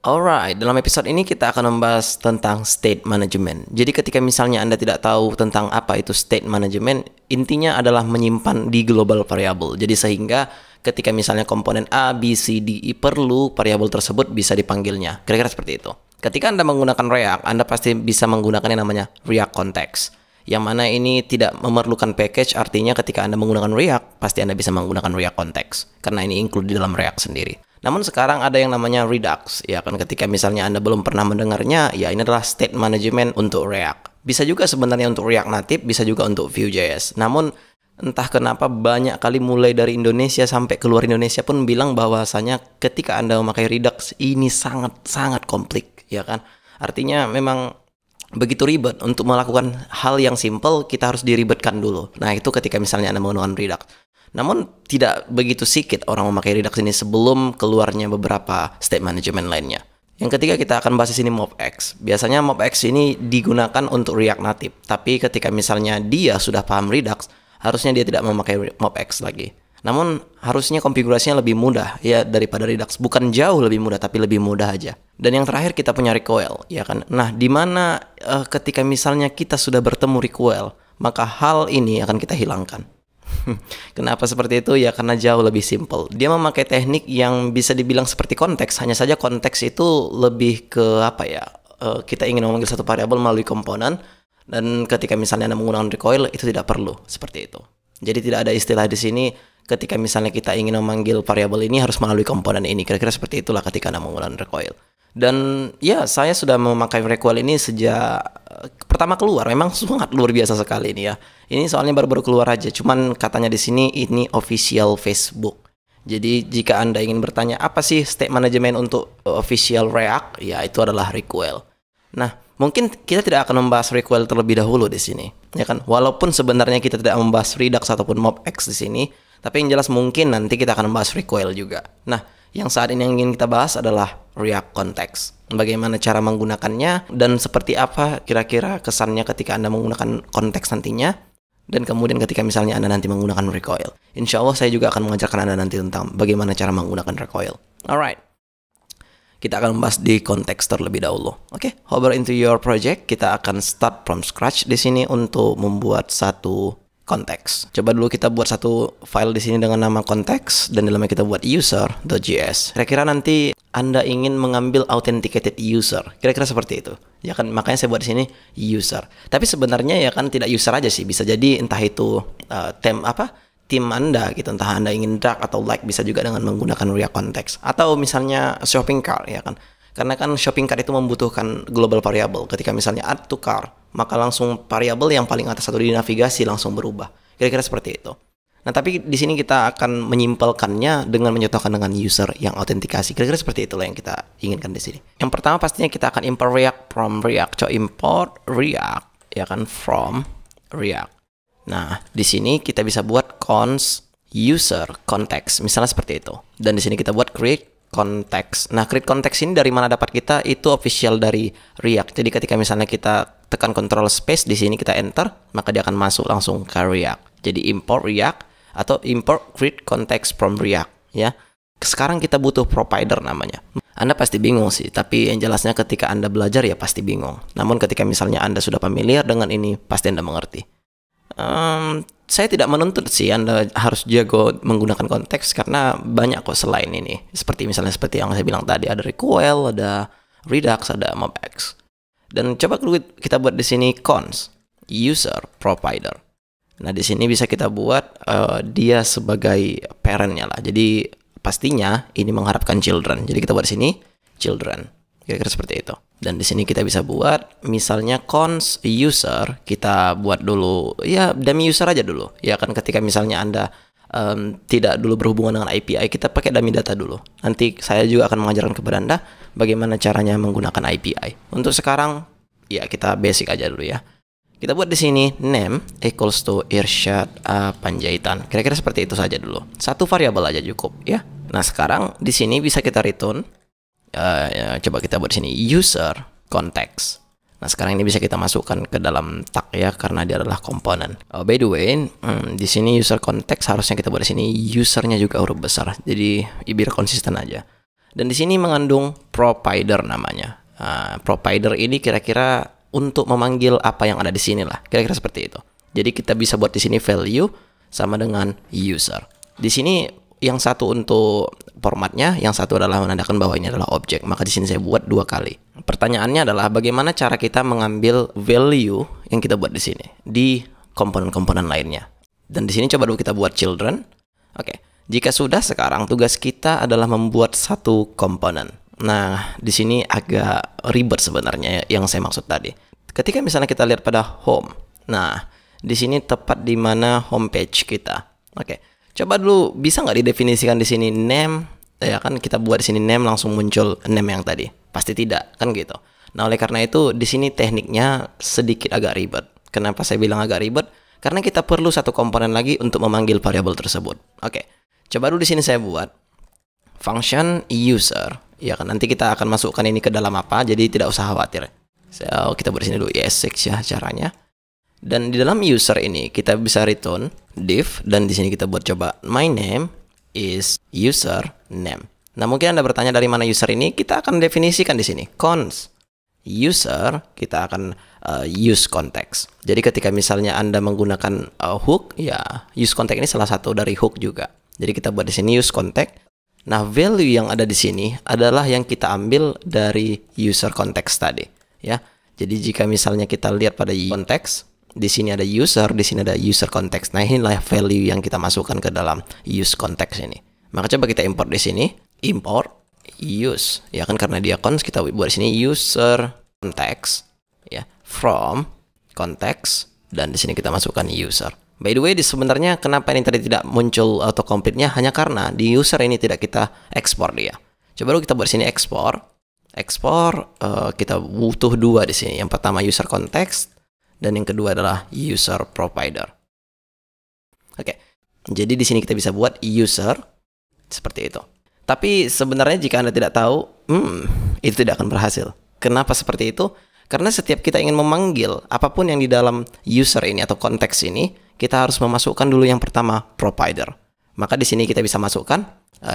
Alright, dalam episode ini kita akan membahas tentang state management. Jadi ketika misalnya Anda tidak tahu tentang apa itu state management, intinya adalah menyimpan di global variable. Jadi sehingga ketika misalnya komponen A, B, C, D, E perlu, variabel tersebut bisa dipanggilnya. Kira-kira seperti itu. Ketika Anda menggunakan React, Anda pasti bisa menggunakan yang namanya React Context. Yang mana ini tidak memerlukan package, artinya ketika Anda menggunakan React, pasti Anda bisa menggunakan React Context. Karena ini include di dalam React sendiri. Namun sekarang ada yang namanya Redux, ya kan, ketika misalnya Anda belum pernah mendengarnya, ya ini adalah state management untuk React. Bisa juga sebenarnya untuk React Native, bisa juga untuk Vue.js. Namun entah kenapa banyak kali mulai dari Indonesia sampai keluar Indonesia pun bilang bahwasanya ketika Anda memakai Redux ini sangat komplik, ya kan. Artinya memang begitu ribet untuk melakukan hal yang simple, kita harus diribetkan dulu. Nah, itu ketika misalnya Anda menggunakan Redux. Namun tidak begitu sedikit orang memakai Redux ini sebelum keluarnya beberapa state management lainnya. Yang ketiga kita akan bahas di sini MobX. Biasanya MobX ini digunakan untuk React Native, tapi ketika misalnya dia sudah paham Redux, harusnya dia tidak memakai MobX lagi. Namun harusnya konfigurasinya lebih mudah ya daripada Redux. Bukan jauh lebih mudah, tapi lebih mudah aja. Dan yang terakhir kita punya Recoil, ya kan. Nah, di mana ketika misalnya kita sudah bertemu Recoil, maka hal ini akan kita hilangkan. Kenapa seperti itu? Ya karena jauh lebih simple. Dia memakai teknik yang bisa dibilang seperti konteks. Hanya saja konteks itu lebih ke apa ya? Kita ingin memanggil satu variabel melalui komponen, dan ketika misalnya Anda menggunakan Recoil itu tidak perlu seperti itu. Jadi tidak ada istilah di sini ketika misalnya kita ingin memanggil variabel ini harus melalui komponen ini. Kira-kira seperti itulah ketika Anda menggunakan Recoil. Dan ya saya sudah memakai Recoil ini sejak pertama keluar. Memang sangat luar biasa sekali ini ya. Ini soalnya baru-baru keluar aja. Cuman katanya di sini ini official Facebook. Jadi jika Anda ingin bertanya apa sih state management untuk official React, ya itu adalah Recoil. Nah, mungkin kita tidak akan membahas Recoil terlebih dahulu di sini, ya kan? Walaupun sebenarnya kita tidak membahas Redux ataupun MobX di sini, tapi yang jelas mungkin nanti kita akan membahas Recoil juga. Nah, yang saat ini yang ingin kita bahas adalah React Context. Bagaimana cara menggunakannya dan seperti apa kira-kira kesannya ketika Anda menggunakan konteks nantinya, dan kemudian ketika misalnya Anda nanti menggunakan Recoil. Insya Allah saya juga akan mengajarkan Anda nanti tentang bagaimana cara menggunakan Recoil. Alright. Kita akan membahas di konteks terlebih dahulu. Oke, hover into your project. Kita akan start from scratch di sini untuk membuat satu konteks. Coba dulu kita buat satu file di sini dengan nama konteks dan dalamnya kita buat user.js. Kira-kira nanti Anda ingin mengambil authenticated user. Kira-kira seperti itu. Ya kan, makanya saya buat di sini user. Tapi sebenarnya ya kan tidak user aja sih, bisa jadi entah itu tim Anda gitu, entah Anda ingin drag atau like, bisa juga dengan menggunakan React Context. Atau misalnya shopping cart, ya kan. Karena kan shopping cart itu membutuhkan global variable. Ketika misalnya add to cart, maka langsung variabel yang paling atas atau di navigasi langsung berubah. Kira-kira seperti itu. Nah, tapi di sini kita akan menyimpelkannya dengan menyatukan dengan user yang autentikasi. Kira-kira seperti itulah yang kita inginkan di sini. Yang pertama pastinya kita akan import React from React. So import React, ya kan, from React. Nah, di sini kita bisa buat const user context, misalnya seperti itu. Dan di sini kita buat create context. Nah, create context ini dari mana dapat kita? Itu official dari React. Jadi ketika misalnya kita tekan control space di sini kita enter, maka dia akan masuk langsung ke React. Jadi import React atau import create context from React, ya. Sekarang kita butuh provider namanya. Anda pasti bingung sih, tapi yang jelasnya ketika Anda belajar ya pasti bingung. Namun ketika misalnya Anda sudah familiar dengan ini, pasti Anda mengerti. Saya tidak menuntut sih Anda harus jago menggunakan konteks, karena banyak kok selain ini. Seperti yang saya bilang tadi, ada Recoil, ada Redux, ada MobX. Dan coba kita buat di sini const user provider. Nah, di sini bisa kita buat dia sebagai parentnya lah. Jadi pastinya ini mengharapkan children. Jadi kita buat di sini children. Kira-kira seperti itu. Dan di sini kita bisa buat misalnya const user, kita buat dulu ya dummy user aja dulu. Ya kan, ketika misalnya Anda tidak dulu berhubungan dengan API, kita pakai dummy data dulu. Nanti saya juga akan mengajarkan kepada Anda bagaimana caranya menggunakan API. Untuk sekarang ya kita basic aja dulu ya. Kita buat di sini name equals to Irsyad Panjaitan. Kira-kira seperti itu saja dulu. Satu variabel aja cukup ya. Nah, sekarang di sini bisa kita return. Coba kita buat di sini user context. Nah, sekarang ini bisa kita masukkan ke dalam tag ya, karena dia adalah komponen. By the way, di sini user context harusnya kita buat di sini usernya juga huruf besar. Jadi biar konsisten aja. Dan di sini mengandung provider namanya. Provider ini kira-kira untuk memanggil apa yang ada di sini lah. Kira-kira seperti itu. Jadi kita bisa buat di sini value sama dengan user. Di sini yang satu untuk formatnya, yang satu adalah menandakan bahwa ini adalah objek. Maka di sini saya buat 2 kali. Pertanyaannya adalah bagaimana cara kita mengambil value yang kita buat di sini di komponen-komponen lainnya. Dan di sini coba dulu kita buat children. Oke. Jika sudah, sekarang tugas kita adalah membuat satu komponen. Nah, di sini agak ribet sebenarnya yang saya maksud tadi. Ketika misalnya kita lihat pada home. Nah, di sini tepat di mana homepage kita. Oke. Coba dulu bisa nggak didefinisikan di sini name? Ya kan kita buat di sini name langsung muncul name yang tadi. Pasti tidak, kan gitu. Nah, oleh karena itu di sini tekniknya sedikit agak ribet. Kenapa saya bilang agak ribet? Karena kita perlu satu komponen lagi untuk memanggil variabel tersebut. Oke. Coba dulu di sini saya buat function user. Ya kan nanti kita akan masukkan ini ke dalam apa, jadi tidak usah khawatir. So, kita buat di sini dulu ES6 ya caranya. Dan di dalam user ini kita bisa return div, dan di sini kita buat coba my name is user name. Nah, mungkin Anda bertanya dari mana user ini? Kita akan definisikan di sini const user, kita akan use context. Jadi ketika misalnya Anda menggunakan hook, ya use context ini salah satu dari hook juga. Jadi kita buat di sini use context. Nah, value yang ada di sini adalah yang kita ambil dari user context tadi, ya. Jadi jika misalnya kita lihat pada context, di sini ada user, di sini ada user context. Nah, inilah value yang kita masukkan ke dalam use context ini. Maka coba kita import di sini, import use, ya kan karena dia const, kita buat di sini user context, ya, from context, dan di sini kita masukkan user. By the way, sebenarnya kenapa ini tadi tidak muncul autocomplete-nya hanya karena di user ini tidak kita ekspor dia. Coba dulu kita buat sini ekspor. Ekspor kita butuh 2 di sini. Yang pertama user context dan yang kedua adalah user provider. Oke. Jadi di sini kita bisa buat user seperti itu. Tapi sebenarnya jika Anda tidak tahu, itu tidak akan berhasil. Kenapa seperti itu? Karena setiap kita ingin memanggil apapun yang di dalam user ini atau konteks ini, kita harus memasukkan dulu yang pertama provider. Maka di sini kita bisa masukkan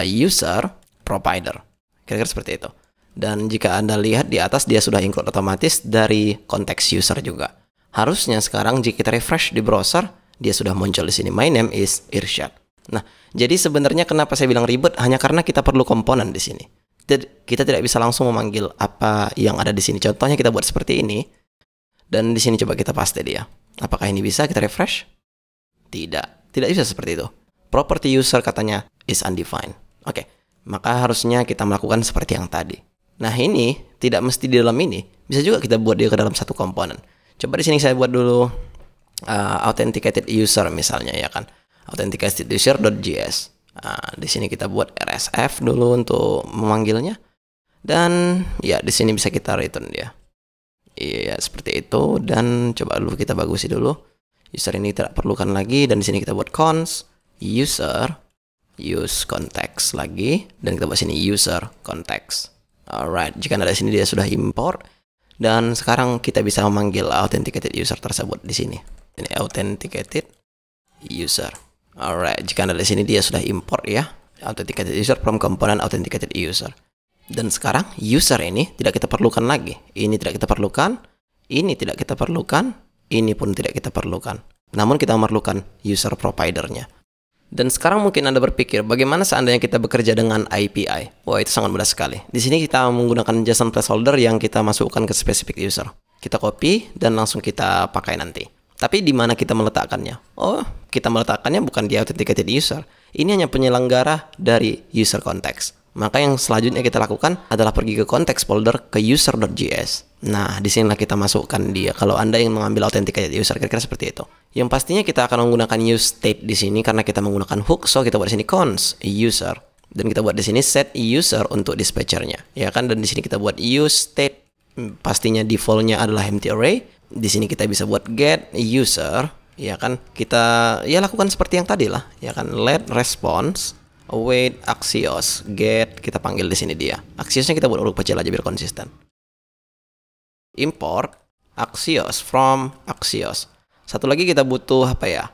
user provider. Kira-kira seperti itu. Dan jika Anda lihat di atas dia sudah include otomatis dari konteks user juga. Harusnya sekarang jika kita refresh di browser, dia sudah muncul di sini. My name is Irsyad. Nah, jadi sebenarnya kenapa saya bilang ribet hanya karena kita perlu komponen di sini. Kita tidak bisa langsung memanggil apa yang ada di sini. Contohnya kita buat seperti ini. Dan di sini coba kita paste dia. Apakah ini bisa? Kita refresh. Tidak bisa seperti itu. Property user katanya is undefined. Oke, maka harusnya kita melakukan seperti yang tadi. Nah, ini tidak mesti di dalam ini. Bisa juga kita buat dia ke dalam satu komponen. Coba di sini saya buat dulu authenticated user misalnya, ya kan. Authenticated user.js. Nah, di sini kita buat rsf dulu untuk memanggilnya. Dan ya di sini bisa kita return dia. Iya, seperti itu. Dan coba dulu kita bagusi dulu. User ini tidak perlukan lagi, dan di sini kita buat const user use context lagi, dan kita buat sini user context. Alright, jika ada di sini dia sudah import, dan sekarang kita bisa memanggil authenticated user tersebut di sini. Ini authenticated user. Alright, jika ada di sini dia sudah import ya, authenticated user from component authenticated user. Dan sekarang user ini tidak kita perlukan lagi. Ini tidak kita perlukan, ini tidak kita perlukan, ini pun tidak kita perlukan. Namun kita memerlukan user providernya. Dan sekarang mungkin Anda berpikir, bagaimana seandainya kita bekerja dengan API? Wah, itu sangat mudah sekali. Di sini kita menggunakan JSON placeholder yang kita masukkan ke specific user. Kita copy dan langsung kita pakai nanti. Tapi di mana kita meletakkannya? Oh, kita meletakkannya bukan di authenticated user. Ini hanya penyelenggara dari user context. Maka yang selanjutnya kita lakukan adalah pergi ke context folder ke user.js. Nah, di sinilah kita masukkan dia. Kalau Anda ingin mengambil authenticated user, kira-kira seperti itu. Yang pastinya kita akan menggunakan use state di sini karena kita menggunakan hook. So kita buat di sini const user, dan kita buat di sini set user untuk dispatchernya, ya kan? Dan di sini kita buat use state. Pastinya defaultnya adalah empty array. Di sini kita bisa buat get user, ya kan? Kita ya lakukan seperti yang tadi lah, ya kan? Let response await Axios get, kita panggil di sini dia. Axiosnya kita buat huruf kecil aja biar konsisten. Import Axios from Axios. Satu lagi kita butuh apa ya?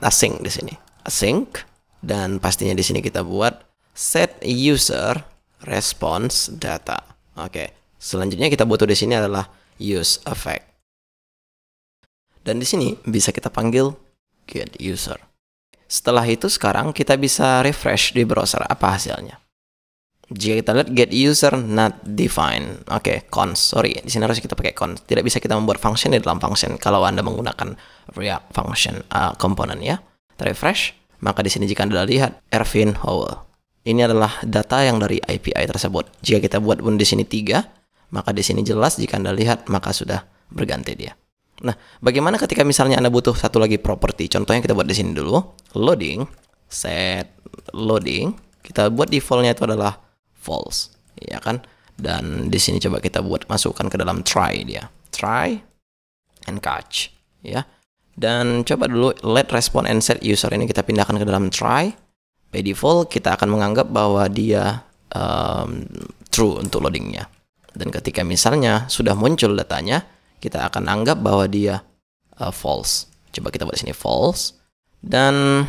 Async di sini. Async, dan pastinya di sini kita buat set user response data. Oke. Selanjutnya kita butuh di sini adalah use effect. Dan di sini bisa kita panggil get user. Setelah itu sekarang kita bisa refresh di browser apa hasilnya. Jika kita lihat get user not defined. Oke, const. Sorry, di sini harus kita pakai const. Tidak bisa kita membuat function di dalam function kalau Anda menggunakan React function component ya. Kita refresh, maka di sini jika Anda lihat Ervin Howell. Ini adalah data yang dari API tersebut. Jika kita buat pun di sini 3, maka di sini jelas jika Anda lihat maka sudah berganti dia. Nah, bagaimana ketika misalnya Anda butuh satu lagi properti? Contohnya kita buat di sini dulu, loading, set loading. Kita buat defaultnya itu adalah false, ya kan? Dan di sini coba kita buat masukkan ke dalam try dia, try and catch, ya. Dan coba dulu let respond and set user ini kita pindahkan ke dalam try. By default kita akan menganggap bahwa dia true untuk loadingnya. Dan ketika misalnya sudah muncul datanya, kita akan anggap bahwa dia false. Coba kita buat di sini false. Dan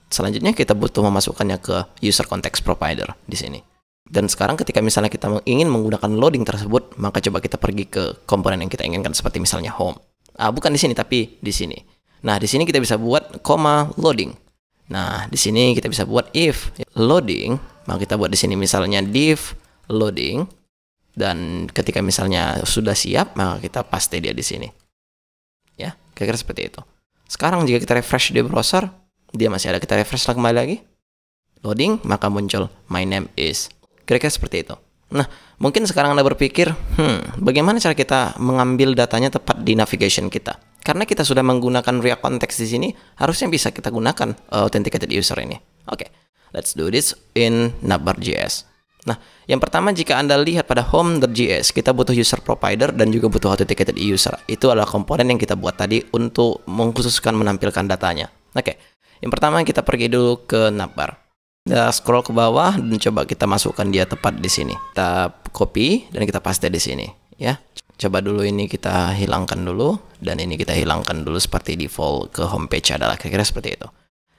selanjutnya kita butuh memasukkannya ke user context provider di sini. Dan sekarang ketika misalnya kita ingin menggunakan loading tersebut, maka coba kita pergi ke komponen yang kita inginkan seperti misalnya home. Bukan di sini tapi di sini. Nah, di sini kita bisa buat koma loading. Nah, di sini kita bisa buat if loading, maka kita buat di sini misalnya div loading. Dan ketika misalnya sudah siap, maka kita paste dia di sini. Ya, kira-kira seperti itu. Sekarang jika kita refresh di browser, dia masih ada. Kita refresh kembali lagi. Loading, maka muncul my name is. Kira-kira seperti itu. Nah, mungkin sekarang Anda berpikir, bagaimana cara kita mengambil datanya tepat di navigation kita? Karena kita sudah menggunakan React Context di sini, harusnya bisa kita gunakan authenticated user ini. Oke, let's do this in navbar.js. Nah, yang pertama jika Anda lihat pada home.js, kita butuh user provider dan juga butuh authenticated user. Itu adalah komponen yang kita buat tadi untuk mengkhususkan menampilkan datanya. Oke, yang pertama kita pergi dulu ke navbar. Kita scroll ke bawah dan coba kita masukkan dia tepat di sini. Kita copy dan kita paste di sini, ya. Coba dulu ini kita hilangkan dulu dan ini kita hilangkan dulu seperti default ke homepage adalah kira-kira seperti itu.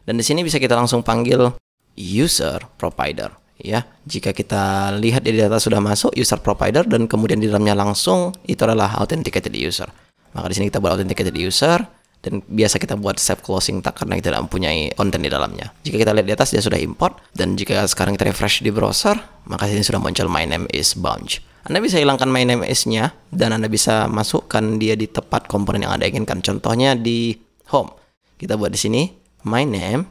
Dan di sini bisa kita langsung panggil user provider, ya. Jika kita lihat di data sudah masuk user provider dan kemudian di dalamnya langsung itu adalah authenticated user. Maka di sini kita buat authenticated user. Dan biasa kita buat save closing tag karena kita tidak mempunyai konten di dalamnya. Jika kita lihat di atas dia sudah import. Dan jika sekarang kita refresh di browser, maka sini sudah muncul my name is Bounce. Anda bisa hilangkan my name is-nya dan Anda bisa masukkan dia di tepat komponen yang Anda inginkan. Contohnya di home. Kita buat di sini my name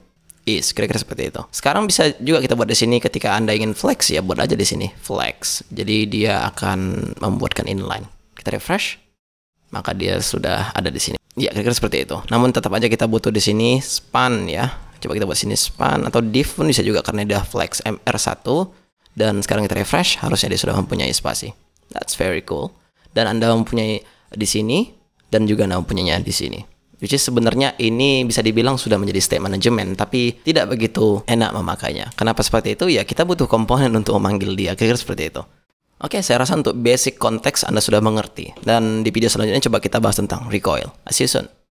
is, kira-kira seperti itu. Sekarang bisa juga kita buat di sini ketika Anda ingin flex ya, buat aja di sini flex. Jadi dia akan membuatkan inline. Kita refresh, maka dia sudah ada di sini. Ya, kira-kira seperti itu. Namun tetap aja kita butuh di sini span ya. Coba kita buat sini span atau div pun bisa juga karena dia flex mr1 dan sekarang kita refresh harusnya dia sudah mempunyai spasi. That's very cool. Dan Anda mempunyai di sini dan juga Anda mempunyainya di sini. Which is sebenarnya ini bisa dibilang sudah menjadi state management tapi tidak begitu enak memakainya. Kenapa seperti itu? Ya kita butuh komponen untuk memanggil dia. Kira-kira seperti itu. Oke, saya rasa untuk basic konteks Anda sudah mengerti. Dan di video selanjutnya coba kita bahas tentang recoil. See you soon.